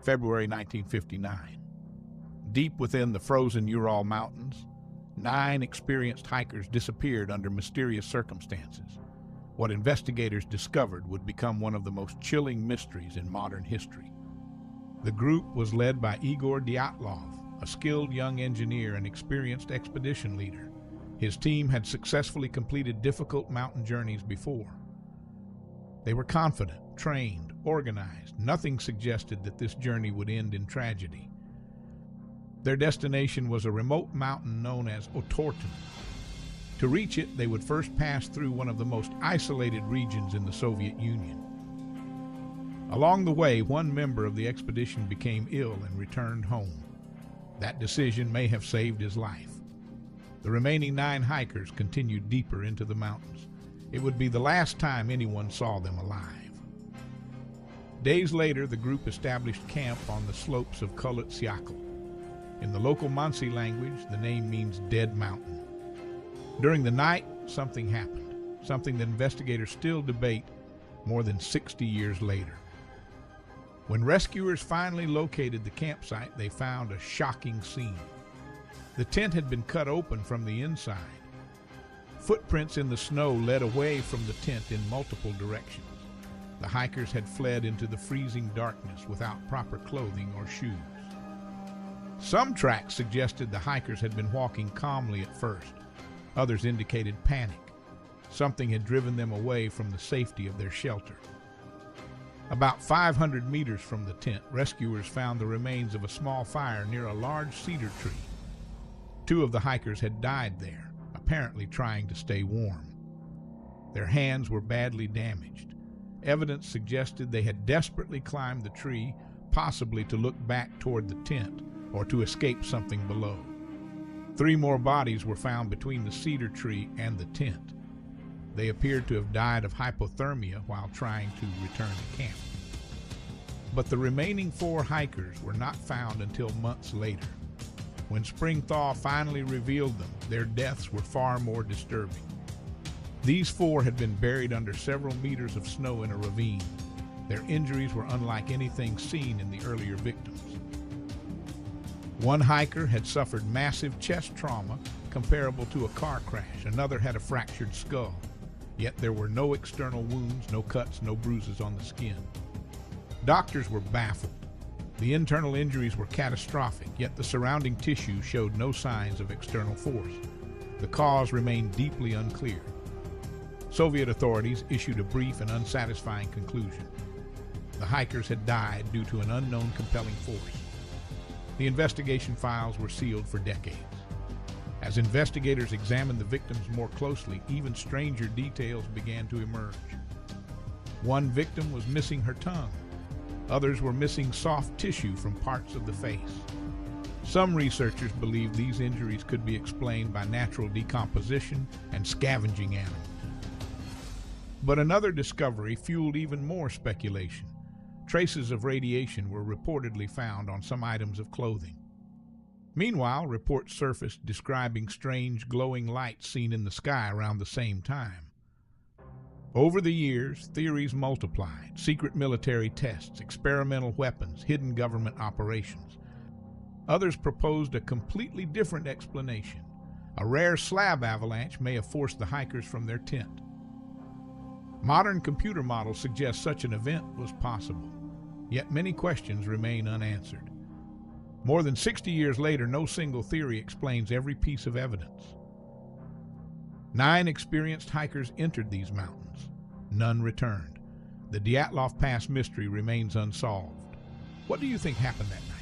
February 1959. Deep within the frozen Ural Mountains, 9 experienced hikers disappeared under mysterious circumstances. What investigators discovered would become one of the most chilling mysteries in modern history. The group was led by Igor Dyatlov, a skilled young engineer and experienced expedition leader. His team had successfully completed difficult mountain journeys before. They were confident, trained, organized. Nothing suggested that this journey would end in tragedy. Their destination was a remote mountain known as Otorten. To reach it, they would first pass through one of the most isolated regions in the Soviet Union. Along the way, one member of the expedition became ill and returned home. That decision may have saved his life. The remaining 9 hikers continued deeper into the mountains. It would be the last time anyone saw them alive. Days later, the group established camp on the slopes of Kolutsiakl. In the local Mansi language, the name means dead mountain. During the night, something happened, something that investigators still debate more than 60 years later. When rescuers finally located the campsite, they found a shocking scene. The tent had been cut open from the inside. Footprints in the snow led away from the tent in multiple directions. The hikers had fled into the freezing darkness without proper clothing or shoes. Some tracks suggested the hikers had been walking calmly at first. Others indicated panic. Something had driven them away from the safety of their shelter. About 500 meters from the tent, rescuers found the remains of a small fire near a large cedar tree. 2 of the hikers had died there, apparently trying to stay warm. Their hands were badly damaged. Evidence suggested they had desperately climbed the tree, possibly to look back toward the tent or to escape something below. 3 more bodies were found between the cedar tree and the tent. They appeared to have died of hypothermia while trying to return to camp. But the remaining 4 hikers were not found until months later. When spring thaw finally revealed them, their deaths were far more disturbing. These 4 had been buried under several meters of snow in a ravine. Their injuries were unlike anything seen in the earlier victims. One hiker had suffered massive chest trauma comparable to a car crash. Another had a fractured skull. Yet there were no external wounds, no cuts, no bruises on the skin. Doctors were baffled. The internal injuries were catastrophic, yet the surrounding tissue showed no signs of external force. The cause remained deeply unclear. Soviet authorities issued a brief and unsatisfying conclusion. The hikers had died due to an unknown compelling force. The investigation files were sealed for decades. As investigators examined the victims more closely, even stranger details began to emerge. One victim was missing her tongue. Others were missing soft tissue from parts of the face. Some researchers believe these injuries could be explained by natural decomposition and scavenging animals. But another discovery fueled even more speculation. Traces of radiation were reportedly found on some items of clothing. Meanwhile, reports surfaced describing strange glowing lights seen in the sky around the same time. Over the years, theories multiplied: secret military tests, experimental weapons, hidden government operations. Others proposed a completely different explanation. A rare slab avalanche may have forced the hikers from their tent. Modern computer models suggest such an event was possible, yet many questions remain unanswered. More than 60 years later, no single theory explains every piece of evidence. 9 experienced hikers entered these mountains. None returned. The Dyatlov Pass mystery remains unsolved. What do you think happened that night?